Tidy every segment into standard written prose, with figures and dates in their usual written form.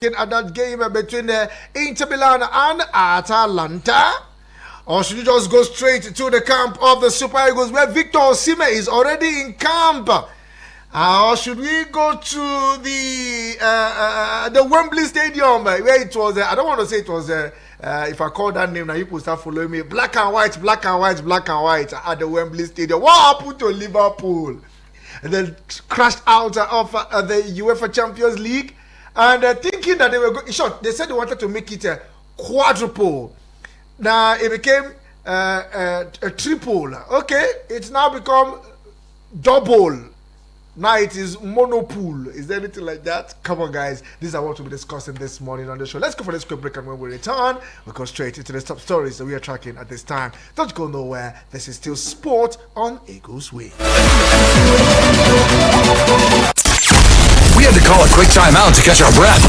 at that game between Inter Milan and Atalanta? Or should you just go straight to the camp of the Super Eagles where Victor Osimhen is already in camp? Or should we go to the Wembley Stadium where it was? I don't want to say it was. If I call that name, now you will start following me. Black and white at the Wembley Stadium. What happened to Liverpool? And then crashed out of the UEFA Champions League. And thinking that they were going, short, they said they wanted to make it a quadruple. Now it became a triple. Okay, it's now become double. Now it is monopool. Is there anything like that? Come on, guys. These are what we'll be discussing this morning on the show. Let's go for this quick break, and when we return, we'll go straight into the top stories that we are tracking at this time. Don't go nowhere. This is still sport on Eagles Way. We had to call a quick timeout to catch our breath.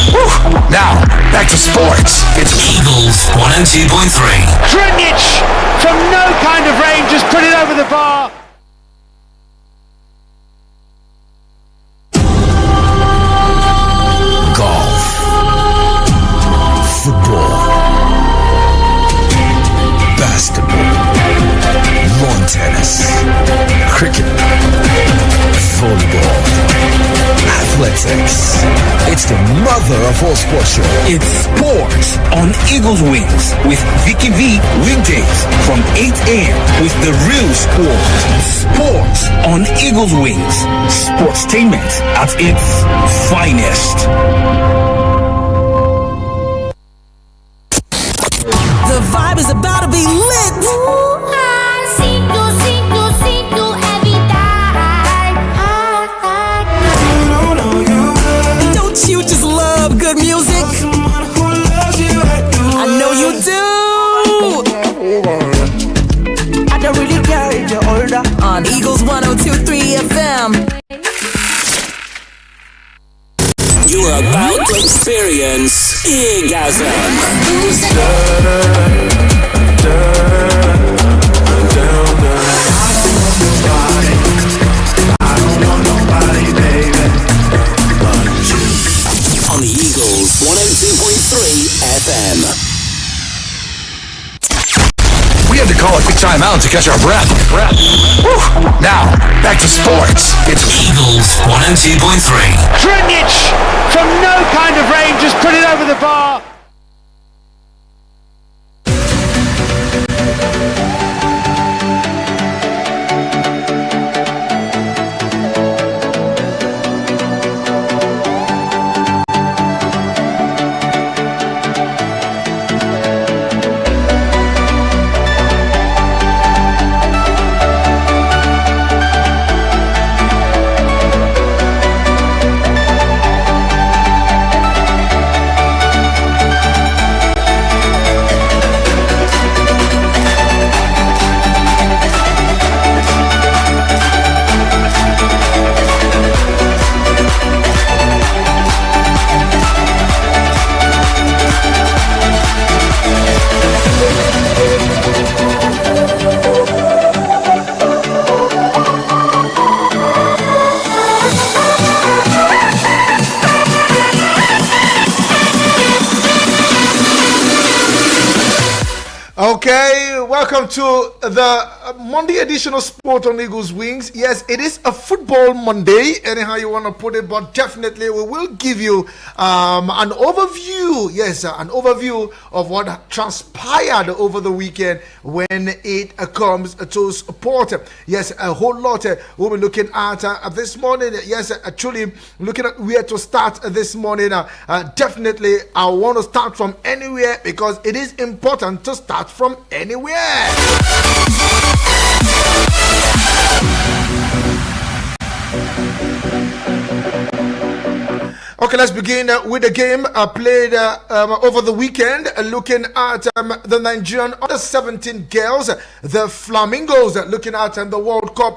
Whew. Now, back to sports. It's Eagles 102.3. Drinic from no kind of range just put it over the bar. Golf, football, basketball, lawn tennis, cricket, volleyball, athletics. It's the mother of all sports show. It's sports on Eagles Wings with Vicky V weekdays from 8 a.m. with the real sport. Sports on Eagles Wings. Sportstainment at its finest. The vibe is about to be lit. Don't you just love good music? I know you do. I don't really care if you're older. On Eagles 102.3 FM. You are about to experience Eaggasm. On the Eagles 102.3 FM. We had to call a quick timeout to catch our breath. Whew. Now, back to sports. It's Eagles 102.3. Drinic from no kind of range just put it over the bar. Okay, welcome to the Monday edition of Sport on Eagles Wings. Yes, it is a football Monday, anyhow you want to put it, but definitely we will give you an overview. Yes, an overview of what transpired over the weekend when it comes to sport. Yes, a whole lot we'll be looking at this morning. Yes, actually looking at where to start this morning. Definitely, I want to start from anywhere because it is important to start from anywhere. Okay, let's begin with the game played over the weekend. Looking at the Nigerian under-17 girls, the Flamingos. Looking at the World Cup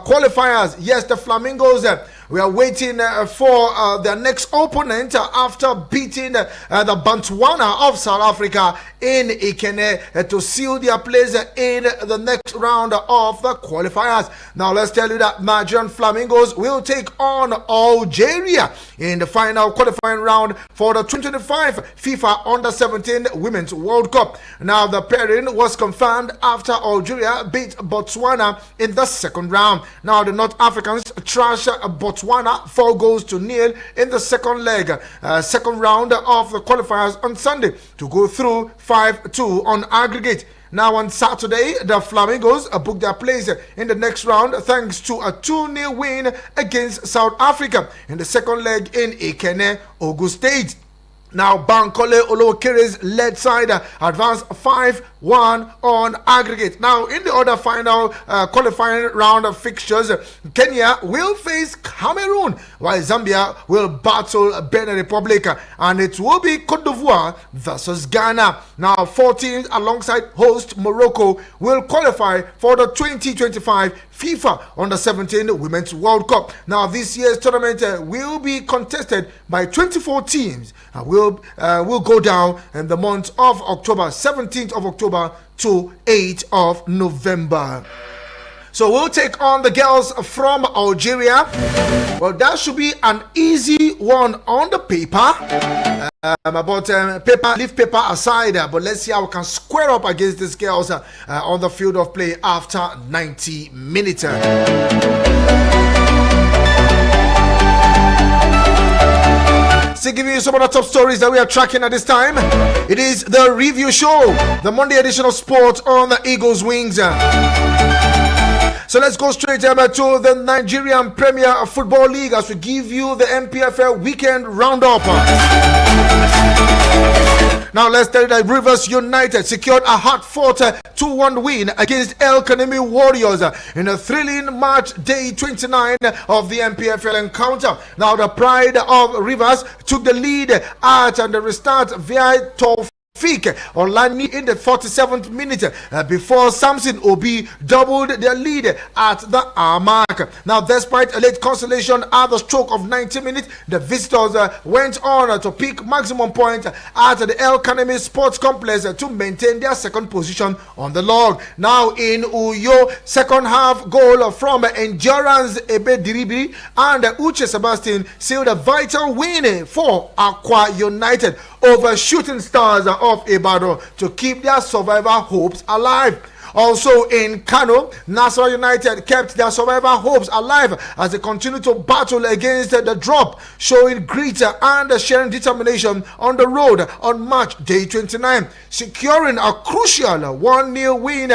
qualifiers. Yes, the Flamingos We are waiting for their next opponent after beating the Botswana of South Africa in Ikene to seal their place in the next round of the qualifiers. Now let's tell you that Nigerian Flamingos will take on Algeria in the final qualifying round for the 2025 FIFA Under-17 Women's World Cup. Now the pairing was confirmed after Algeria beat Botswana in the second round. Now the North Africans trashed Botswana 4-0 in the second leg, second round of the qualifiers on Sunday to go through 5-2 on aggregate. Now on Saturday, the Flamingos booked their place in the next round thanks to a 2-0 win against South Africa in the second leg in Ikene, Ogun State. Now, Bankole Olokere's led side advanced 5-1 on aggregate. Now, in the other final qualifying round of fixtures, Kenya will face Cameroon, while Zambia will battle Benin Republic, and it will be Cote d'Ivoire versus Ghana. Now, 4 teams alongside host Morocco will qualify for the 2025 FIFA Under-17 Women's World Cup. Now, this year's tournament will be contested by 24 teams and will go down in the month of October, 17th of October to 8th of November. So we'll take on the girls from Algeria. Well, that should be an easy one on the paper. Leave paper aside, but let's see how we can square up against these girls on the field of play after 90 minutes. Still giving you some of the top stories that we are tracking at this time. It is the review show, the Monday edition of Sport on the Eagles Wings. So let's go straight to the Nigerian Premier Football League as we give you the MPFL weekend roundup. Now let's tell you that Rivers United secured a hard-fought 2-1 win against El Kanemi Warriors in a thrilling match day 29 of the MPFL encounter. Now the pride of Rivers took the lead at the restart via Vick Olani in the 47th minute before Samson Obi doubled their lead at the hour mark. Now, despite a late consolation at the stroke of 90 minutes, the visitors went on to pick maximum point at the El Kanemi Sports Complex to maintain their second position on the log. Now, in Uyo, second half goal from Endurance Ebe Diribi and Uche Sebastian sealed a vital win for Aqua United over Shooting Stars of Ibadan to keep their survival hopes alive. Also in Kano, Nasarawa United kept their survival hopes alive as they continue to battle against the drop, showing grit and sharing determination on the road on March day 29, securing a crucial 1-0 win,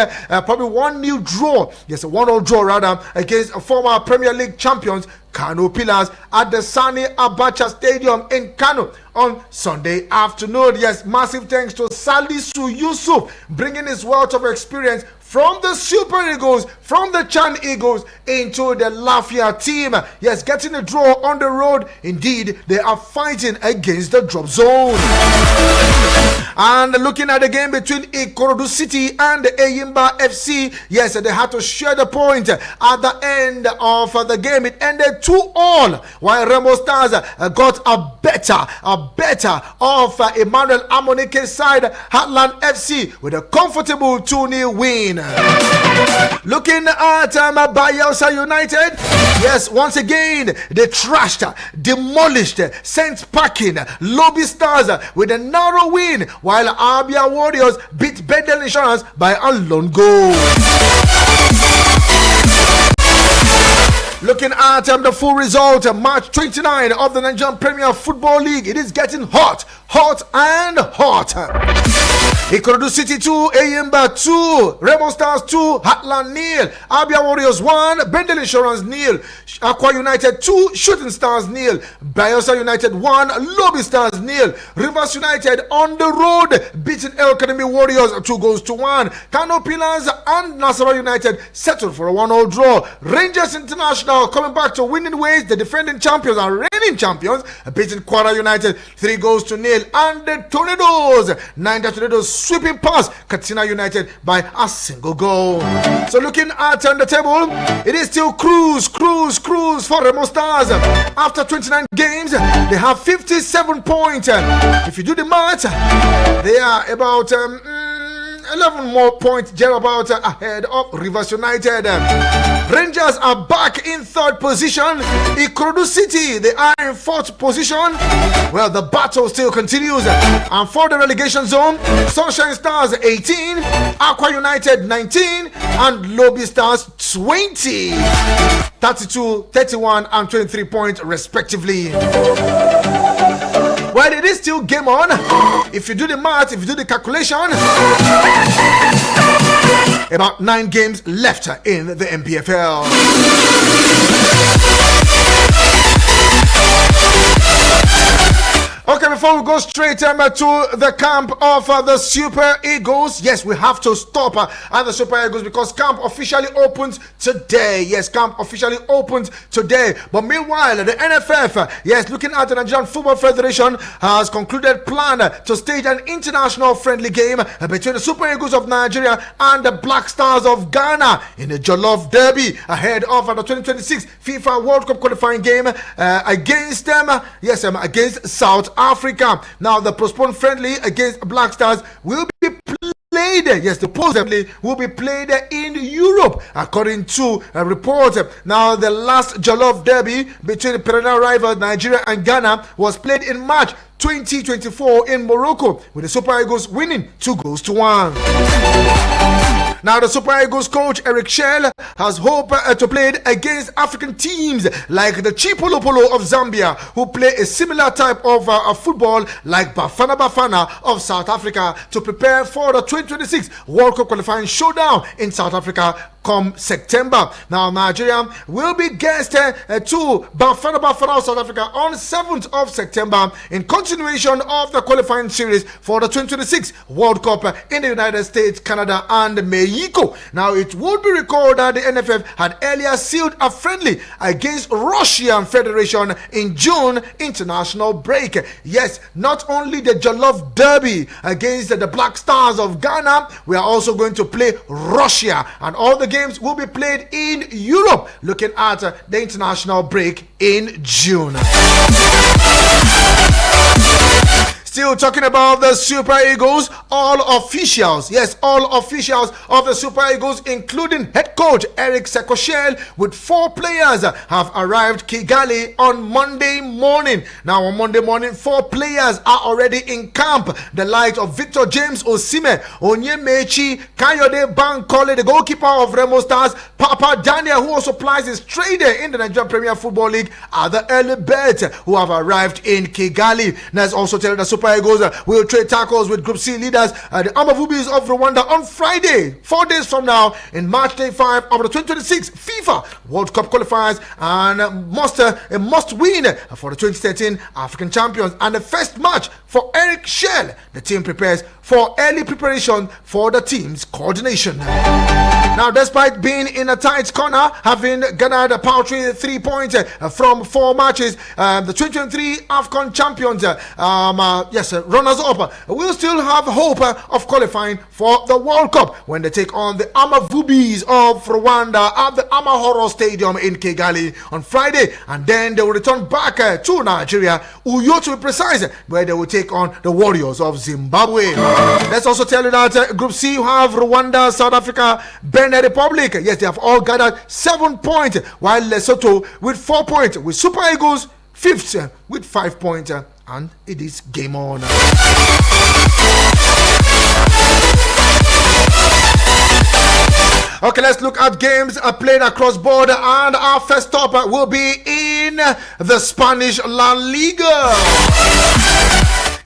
probably 1-0 draw, yes, a 1-0 draw rather, against former Premier League champions Kano Pillars at the Sani Abacha Stadium in Kano on Sunday afternoon. Yes, massive thanks to Salisu Yusuf bringing his wealth of experience from the Super Eagles, from the Chan Eagles into the Lafia team. Yes, getting a draw on the road. Indeed, they are fighting against the drop zone. And looking at the game between Ikorodu City and the Eyimba FC, yes, they had to share the point at the end of the game. It ended 2-2, while Remo Stars got a better of Emmanuel Amonike's side, Heartland FC, with a comfortable 2-0 win. Looking at Bayelsa United, yes, once again they trashed, demolished, sent packing Lobby Stars with a narrow win, while Abia Warriors beat Bedell Insurance by a lone goal. Looking at the full result, March 29 of the Nigerian Premier Football League, it is getting hot and hotter. Ikorodu City 2, Eyimba 2, Remo Stars 2, Heartland 0, Abia Warriors 1, Bendel Insurance 0, Aqua United 2, Shooting Stars 0, Bayelsa United 1, Lobby Stars 0, Rivers United on the road beating El Kanemi Warriors 2-1. Kano Pillars and Nasarawa United settled for a 1-0 draw. Rangers International now coming back to winning ways. The defending champions and reigning champions beating Kwara United 3-0. And the Tornadoes, Niger Tornadoes sweeping past Katsina United by a single goal. So looking at on the table, it is still cruise for Remo Stars. After 29 games, they have 57 points. If you do the math, they are about 11 more points thereabouts ahead of Rivers United. Rangers are back in third position. Ikorodu City, they are in fourth position. Well, the battle still continues. And for the relegation zone, Sunshine Stars 18, Aqua United 19, and Lobby Stars 20. 32, 31, and 23 points respectively. Well, it is still game on. If you do the math, if you do the calculation, about 9 games left in the MPFL. Okay, before we go straight to the camp of the Super Eagles, yes, we have to stop at the Super Eagles because camp officially opens today. Yes, camp officially opens today. But meanwhile, the NFF, yes, looking at the Nigerian Football Federation, has concluded plan to stage an international friendly game between the Super Eagles of Nigeria and the Black Stars of Ghana in the Jollof Derby ahead of the 2026 FIFA World Cup qualifying game against them, against South Africa. Now, the postponed friendly against Black Stars will be played. Yes, the possibly will be played in Europe, according to a report. Now, the last Jollof Derby between perennial rivals Nigeria and Ghana was played in March 2024 in Morocco, with the Super Eagles winning 2-1. Now, the Super Eagles coach Eric Shell has hope to play against African teams like the Chipolo Polo of Zambia, who play a similar type of football like Bafana Bafana of South Africa, to prepare for the 2026 World Cup qualifying showdown in South Africa come September. Now, Nigeria will be guest to Bafana Bafana of South Africa on 7th of September in continuation of the qualifying series for the 2026 World Cup in the United States, Canada, and Mexico. Now, it would be recalled that the NFF had earlier sealed a friendly against Russian Federation in June international break. Yes, not only the Jollof Derby against the Black Stars of Ghana, we are also going to play Russia, and all the games will be played in Europe, looking at the international break in June. Still talking about the Super Eagles, all officials of the Super Eagles, including head coach Eric Sekoshel, with 4 players, have arrived Kigali on Monday morning. Now, on Monday morning, 4 players are already in camp. The likes of Victor James Osimhen, Onyemechi Kayode Bankole, the goalkeeper of Remo Stars, Papa Daniel, who also plays his trader in the Nigerian Premier Football League, are the early birds who have arrived in Kigali. Let's also tell the Super Eagles will trade tackles with Group C leaders, the Amavubis of Rwanda, on Friday, 4 days from now, in March Day 5 of the 2026 FIFA World Cup qualifiers, and a must win for the 2013 African champions, and the first match for Eric Shell. The team prepares for early preparation for the team's coordination. Now, despite being in a tight corner, having garnered a paltry 3 points from 4 matches, the 2023 AFCON champions, runners-up, will still have hope of qualifying for the World Cup when they take on the Amavubis of Rwanda at the Amahoro Stadium in Kigali on Friday, and then they will return back to Nigeria, Uyo to be precise, where they will take on the Warriors of Zimbabwe. Let's also tell you that Group C, you have Rwanda, South Africa, Benin Republic. Yes, they have all gathered 7 points, while Lesotho with 4 points, with Super Eagles 5th with 5 points, and it is game on. Okay, let's look at games played across border, and our first stop will be in the Spanish La Liga.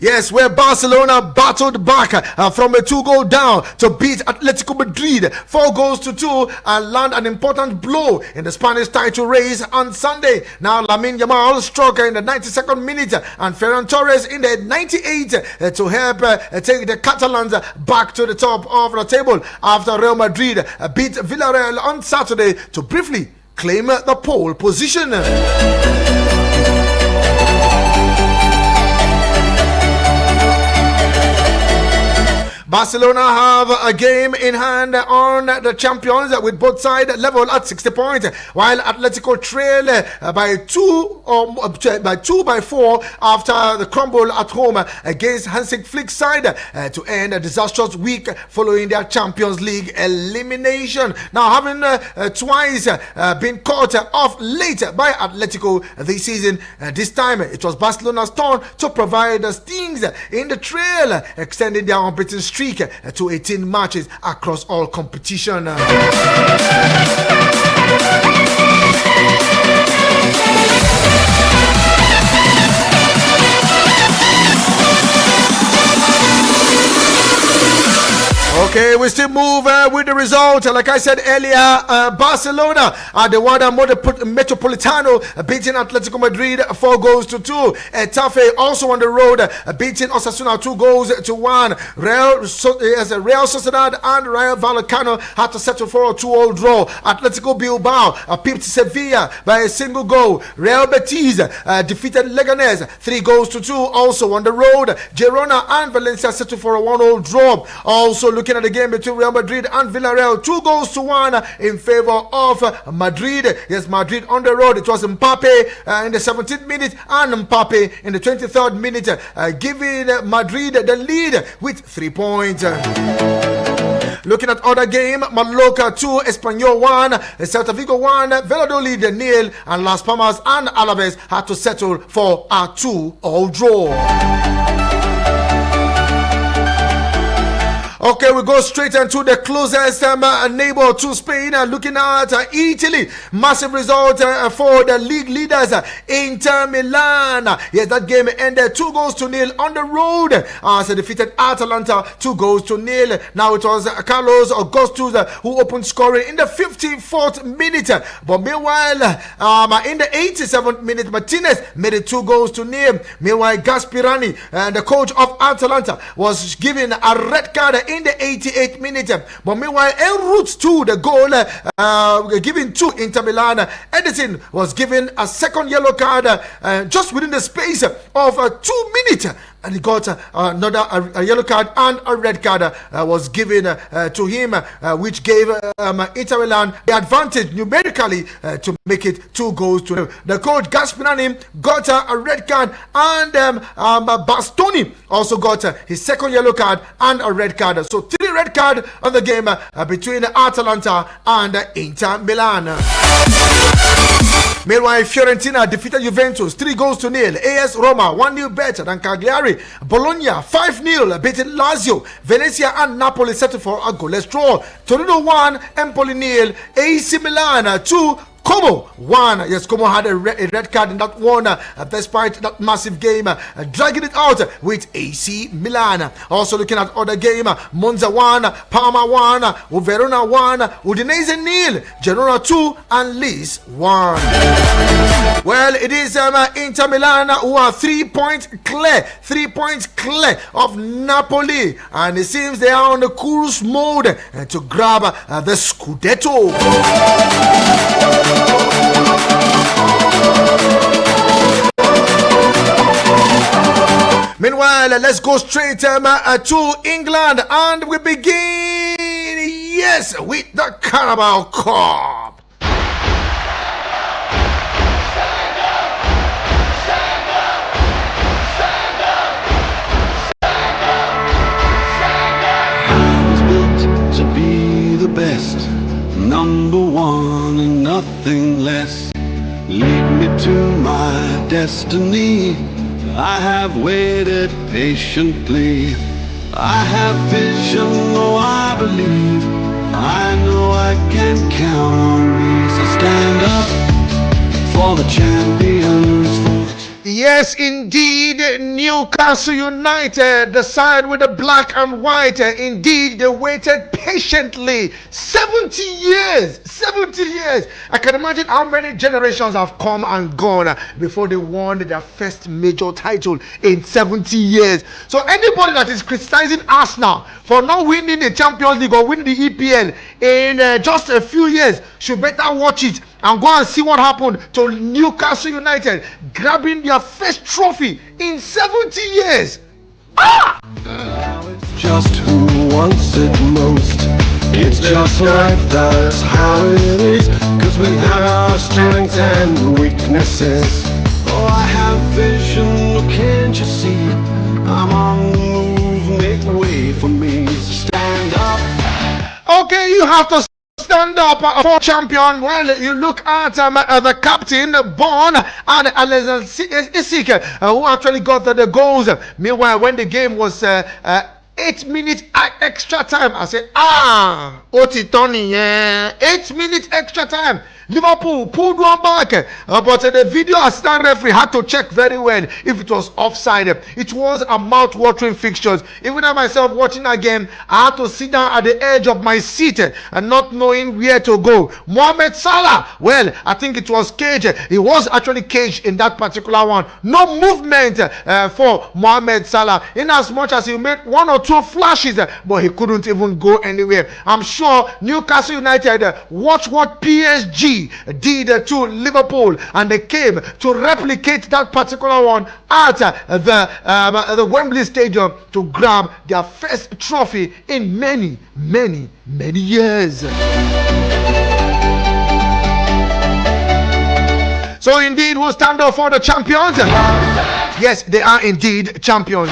Yes, where Barcelona battled back from a 2-goal down to beat Atletico Madrid 4-2 and land an important blow in the Spanish title race on Sunday. Now, Lamine Yamal struck in the 92nd minute and Ferran Torres in the 98th to help take the Catalans back to the top of the table after Real Madrid beat Villarreal on Saturday to briefly claim the pole position. Barcelona have a game in hand on the champions with both sides level at 60 points, while Atletico trail by 4 after the crumble at home against Hansi Flick's side to end a disastrous week following their Champions League elimination. Now, having twice been caught off late by Atletico this season, this time it was Barcelona's turn to provide the stings in the trail, extending their unbeaten streak to 18 matches across all competition. Okay, we still move with the result. Like I said earlier, Barcelona at the Wanda Metropolitano beating Atletico Madrid 4-2. Etafe also on the road beating Osasuna 2-1. Real Sociedad and Rayo Vallecano had to settle for a 2-2 draw. Atletico Bilbao pipped Sevilla by a single goal. Real Betis defeated Leganés 3-2. Also on the road, Girona and Valencia settled for a 1-1 draw. Also looking at the game between Real Madrid and Villarreal, 2-1 in favor of Madrid. Yes, Madrid on the road. It was Mbappe in the 17th minute and Mbappe in the 23rd minute, giving Madrid the lead with 3 points. Looking at other game, Mallorca 2, Espanyol 1, Celta Vigo 1, Valladolid 0, and Las Palmas and Alaves had to settle for a 2-2 draw. Okay, we go straight into the closest neighbor to Spain. Looking at Italy, massive result for the league leaders, Inter Milan. Yes, that game ended 2-0 on the road as they defeated Atalanta 2-0. Now it was Carlos Augustus who opened scoring in the 54th minute. But meanwhile, in the 87th minute, Martinez made it 2-0. Meanwhile, Gasperani, the coach of Atalanta, was given a red card in the 88th minute. But meanwhile, en route to the goal given to Inter Milan, Edison was given a second yellow card just within the space of 2 minutes. And he got another a yellow card and a red card was given to him, which gave Inter Milan the advantage numerically to make it 2-0. The coach Gasperani got a red card, and Bastoni also got his second yellow card and a red card. So 3 red cards on the game between Atalanta and Inter Milan. Meanwhile, Fiorentina defeated Juventus 3-0. AS Roma 1-0 better than Cagliari. Bologna 5-0 beating Lazio. Venezia and Napoli settled for a goalless draw. Torino 1, Empoli 0. AC Milan 2. Como 1. Yes, Como had a red card in that one, despite that massive game, dragging it out with AC Milan. Also looking at other game, Monza 1, Parma 1, Verona 1, Udinese 0, Genoa 2, and Lecce 1. Well, it is Inter Milan who are 3 points clear of Napoli, and it seems they are on the cruise mode to grab the Scudetto. Meanwhile, let's go straight to England, and we begin, yes, with the Carabao Cup. To be the best, number one and nothing less. Lead me to my destiny. I have waited patiently. I have vision, oh I believe. I know I can count on me. So stand up for the champions. Yes, indeed, Newcastle United, the side with the black and white. Indeed, they waited patiently 70 years. 70 years. I can imagine how many generations have come and gone before they won their first major title in 70 years. So anybody that is criticizing Arsenal for not winning the Champions League or winning the EPL in just a few years should better watch it and go and see what happened to Newcastle United grabbing their first trophy in 70 years. Just who wants it most. It's just life, that's how it is. Cause we have our strengths and weaknesses. Oh, I have vision, oh, can't you see? I'm on the move, make way for me. Stand up. Okay, you have to stand up for champion. Well, you look at the captain, Bon, and Alexander Isik, who actually got the goals. Meanwhile, when the game was 8 minutes extra time, I said, Oti Tony, 8 minutes extra time. Liverpool pulled one back, but the video assistant referee had to check very well if it was offside. It was a mouth-watering fixture. Even I myself watching that game, I had to sit down at the edge of my seat and not knowing where to go. Mohamed Salah, well, I think it was caged. He was actually caged in that particular one. No movement for Mohamed Salah, in as much as he made one or two flashes, but he couldn't even go anywhere. I'm sure Newcastle United watch what PSG did to Liverpool, and they came to replicate that particular one at the Wembley Stadium to grab their first trophy in many years. So indeed, we'll stand up for the champions. Yes, they are indeed champions.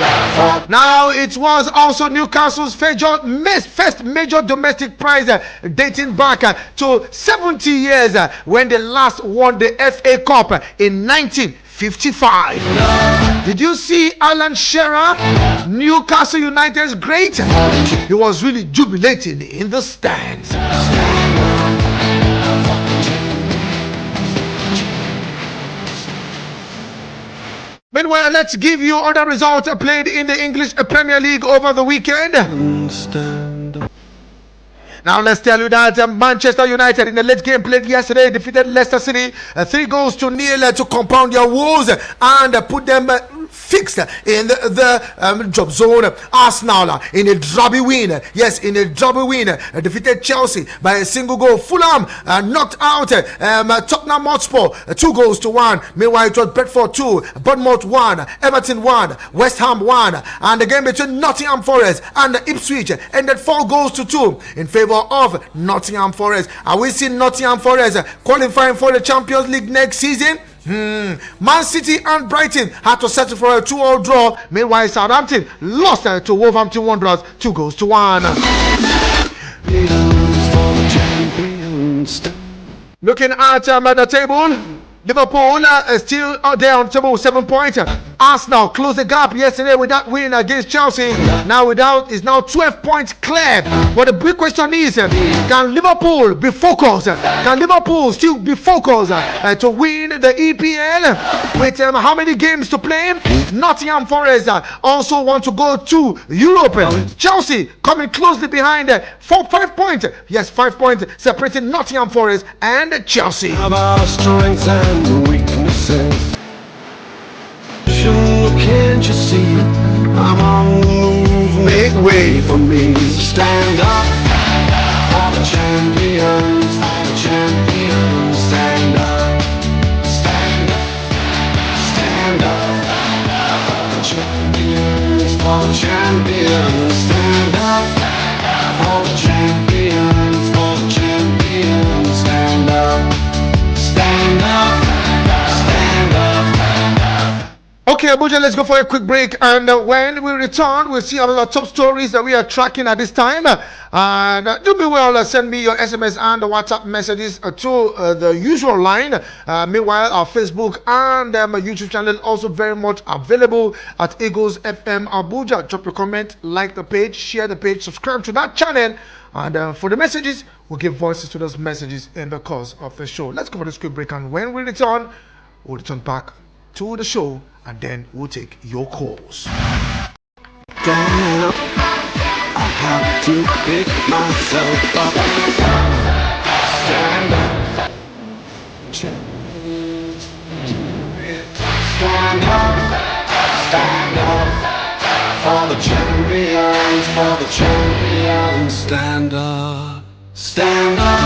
Now, it was also Newcastle's first major domestic prize, dating back to 70 years when they last won the FA Cup in 1955. Did you see Alan Shearer, Newcastle United's great? He was really jubilating in the stands. Meanwhile, let's give you other results played in the English Premier League over the weekend. Now let's tell you that Manchester United in the late game played yesterday defeated Leicester City 3-0 to compound their woes and put them fixed in the drop zone. Arsenal in a derby win. Yes, in a derby win, defeated Chelsea by a single goal. Fulham knocked out Tottenham Hotspur 2-1. Meanwhile, it was Brentford 2, Bournemouth 1, Everton 1, West Ham 1, and the game between Nottingham Forest and Ipswich ended 4-2 in favor of Nottingham Forest. Are we seeing Nottingham Forest qualifying for the Champions League next season? Man City and Brighton had to settle for a 2-2 draw. Meanwhile, Southampton lost to Wolverhampton Wanderers 2-1. Looking at the table, Liverpool is still out there on table with 7 points. Arsenal closed the gap yesterday with that win against Chelsea. Now is now 12 points clear. But the big question is, can Liverpool be focused? Can Liverpool still be focused to win the EPL with how many games to play? Nottingham Forest also want to go to Europe. Chelsea coming closely behind 5 points. Yes, 5 points separating Nottingham Forest and Chelsea. Our strengths and weaknesses. Can't you see? I'm on the move, make way for me. Stand up for the champions, for the champions. Stand up, stand up, stand up for the champions, for the champions. Stand up for the champions, for the champions. Stand up, stand up, stand up. Okay, Abuja, let's go for a quick break, and when we return, we'll see other top stories that we are tracking at this time. And do be well, send me your SMS and the WhatsApp messages to the usual line. Meanwhile, our Facebook and my YouTube channel also very much available at Eagles FM Abuja. Drop your comment, like the page, share the page, subscribe to that channel. And for the messages, we'll give voices to those messages in the course of the show. Let's go for this quick break, and when we return, we'll return back to the show, and then we'll take your calls. Down, I have to pick myself up. Stand up. Stand up. Stand up. For the champions, for the champions. Stand up. Stand up.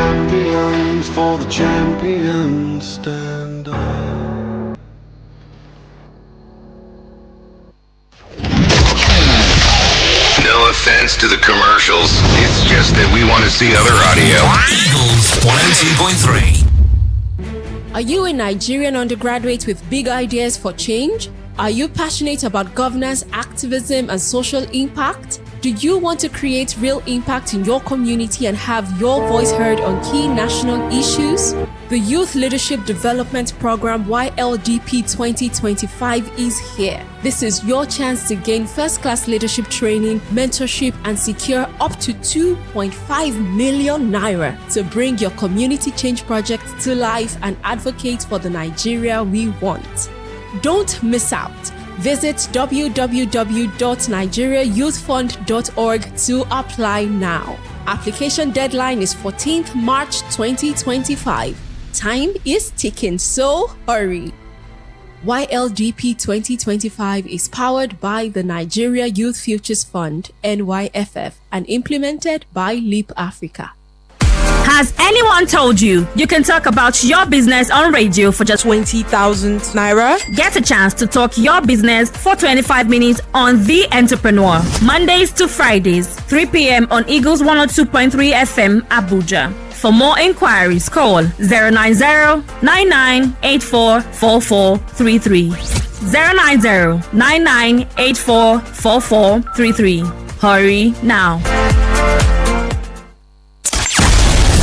champions, for the champions stand up. No offense to the commercials. It's just that we want to see other audio. Eagles 102.3. Are you a Nigerian undergraduate with big ideas for change? Are you passionate about governance, activism, and social impact? Do you want to create real impact in your community and have your voice heard on key national issues? The Youth Leadership Development Program YLDP 2025 is here. This is your chance to gain first-class leadership training, mentorship, and secure up to 2.5 million naira to bring your community change projects to life and advocate for the Nigeria we want. Don't miss out. Visit www.nigeriayouthfund.org to apply now. Application deadline is 14th March 2025. Time is ticking, so hurry. YLDP 2025 is powered by the Nigeria Youth Futures Fund, NYFF, and implemented by Leap Africa. Has anyone told you you can talk about your business on radio for just 20,000 naira? Get a chance to talk your business for 25 minutes on The Entrepreneur. Mondays to Fridays, 3 p.m. on Eagles 102.3 FM, Abuja. For more inquiries, call 090-9984-4433. 090-9984-4433. Hurry now.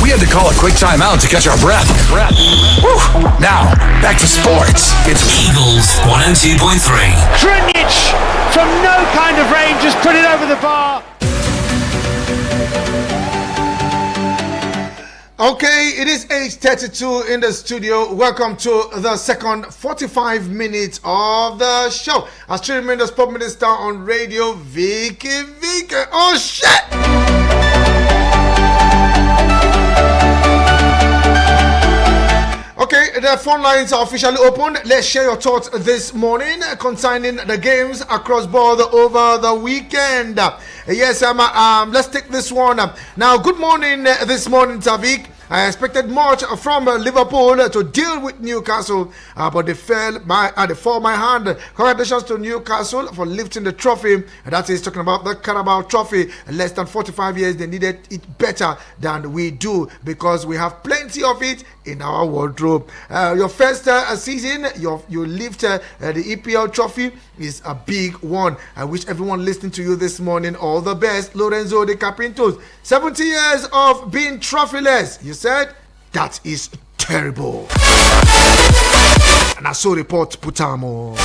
We had to call a quick timeout to catch our breath. Whew. Now, back to sports. It's Eagles 102.3. Krunic from no kind of range just put it over the bar. Okay, it is 8:32 in the studio. Welcome to the second 45 minutes of the show. As streaming the Sport Minister on radio, Vicky. Oh, shit! Okay, the phone lines are officially open. Let's share your thoughts this morning concerning the games across board over the weekend. Yes, let's take this one. Now, good morning this morning, Vick. I expected much from Liverpool to deal with Newcastle, but they fall by hand. Congratulations to Newcastle for lifting the trophy. That is talking about the Carabao Trophy. Less than 45 years, they needed it better than we do because we have plenty of it in our wardrobe. Your first season, you lift the EPL trophy is a big one. I wish everyone listening to you this morning all the best. Lorenzo De Capintos, 70 years of being trophyless. You said that is terrible. And I saw report Putamo.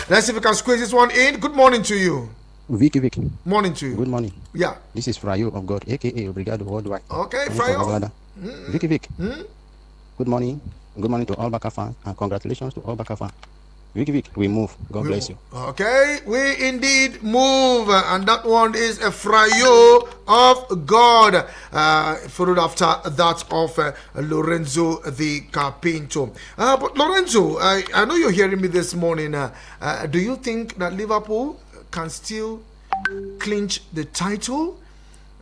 Let's see if we can squeeze this one in. Good morning to you. Vicky. Morning to you. Good morning. Yeah. This is Frayo of God, aka Obrigado Worldwide. Okay, Frayo. Vicky. Good morning. Good morning to all Baka fans and congratulations to all Baka fans. Vicky, we move. God bless you. Okay, we indeed move, and that one is a Frayo of God, followed after that of Lorenzo the Carpinto. But Lorenzo, I know you're hearing me this morning. Do you think that Liverpool can still clinch the title,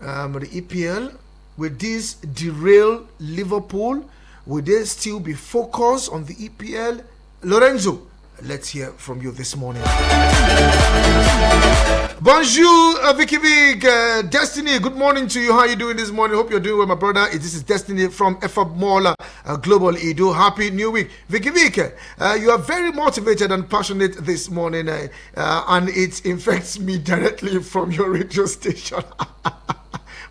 the EPL? Will this derail Liverpool? Will they still be focused on the EPL? Lorenzo, let's hear from you this morning. Bonjour, Vicky Vick. Destiny, good morning to you. How are you doing this morning? Hope you're doing well, my brother. This is Destiny from FAB Mall Global Edo. Happy New Week. Vicky Vick, you are very motivated and passionate this morning, and it infects me directly from your radio station.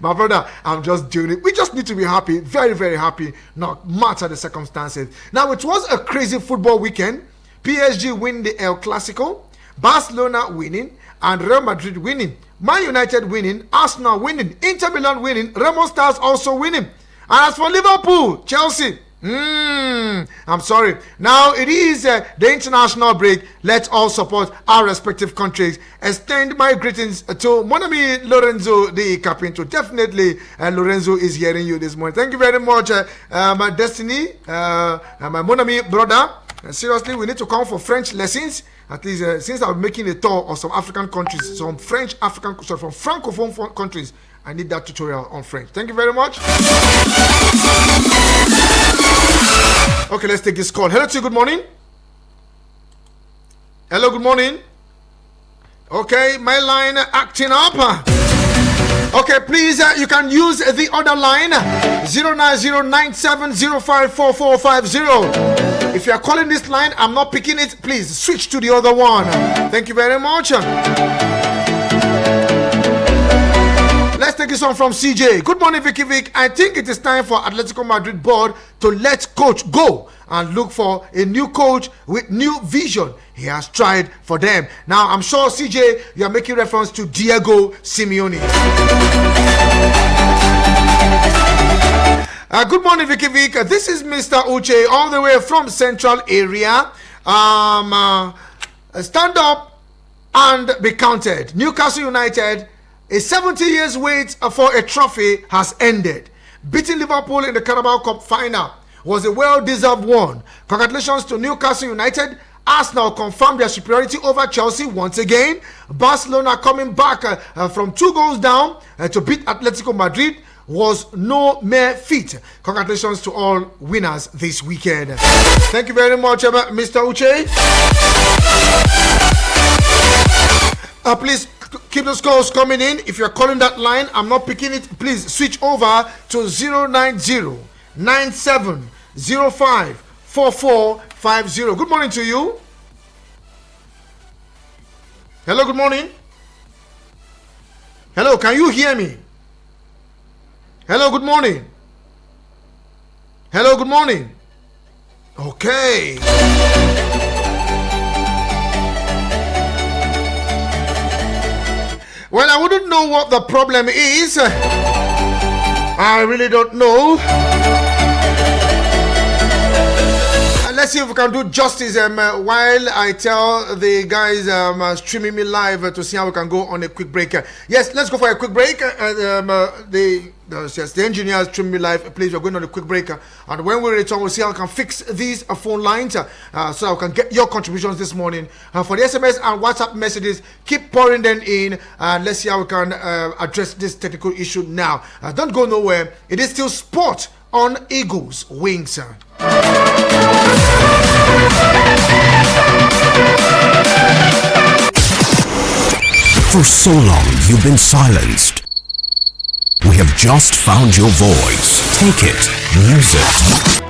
My brother, I'm just doing it. We just need to be happy, very, very happy, no matter the circumstances. Now, it was a crazy football weekend. PSG win the El Clasico, Barcelona winning, and Real Madrid winning. Man United winning, Arsenal winning, Inter Milan winning, Remo Stars also winning. And as for Liverpool, Chelsea, I'm sorry. Now it is the international break. Let's all support our respective countries. Extend my greetings to mon ami Lorenzo de Capinto. Definitely, Lorenzo is hearing you this morning. Thank you very much, my Destiny, my mon ami brother. Seriously, we need to come for French lessons. At least since I'm making a tour of some African countries, some from Francophone countries, I need that tutorial on French. Thank you very much. Okay, let's take this call. Hello to you, good morning. Hello, good morning. Okay, my line acting up. Okay, please, you can use the other line 09097054450. If you are calling this line, I'm not picking it. Please switch to the other one. Thank you very much. Let's take this one from CJ. Good morning, Vicky Vick. I think it is time for Atletico Madrid board to let coach go and look for a new coach with new vision. He has tried for them. Now, I'm sure, CJ, you are making reference to Diego Simeone. Good morning, Vicky Vick. This is Mr. Uche, all the way from Central Area. Stand up and be counted. Newcastle United, a 70 years wait for a trophy has ended. Beating Liverpool in the Carabao Cup final was a well-deserved one. Congratulations to Newcastle United. Arsenal confirmed their superiority over Chelsea once again. Barcelona coming back from 2 goals down to beat Atletico Madrid was no mere feat. Congratulations to all winners this weekend. Thank you very much, Mr. Uche. Please keep those calls coming in. If you're calling that line, I'm not picking it. Please switch over to 09097054450. Good morning to you. Hello, good morning. Hello, can you hear me? Hello, good morning. Hello, good morning. Okay. Well, I wouldn't know what the problem is. I really don't know. Let's see if we can do justice while I tell the guys streaming me live to see how we can go on a quick break. Yes, let's go for a quick break. The engineers streaming me live. Please, we're going on a quick break. And when we return, we'll see how we can fix these phone lines so I can get your contributions this morning. For the SMS and WhatsApp messages, keep pouring them in. Let's see how we can address this technical issue now. Don't go nowhere. It is still sport on Eagles Wings. For so long, you've been silenced. We have just found your voice. Take it, use it.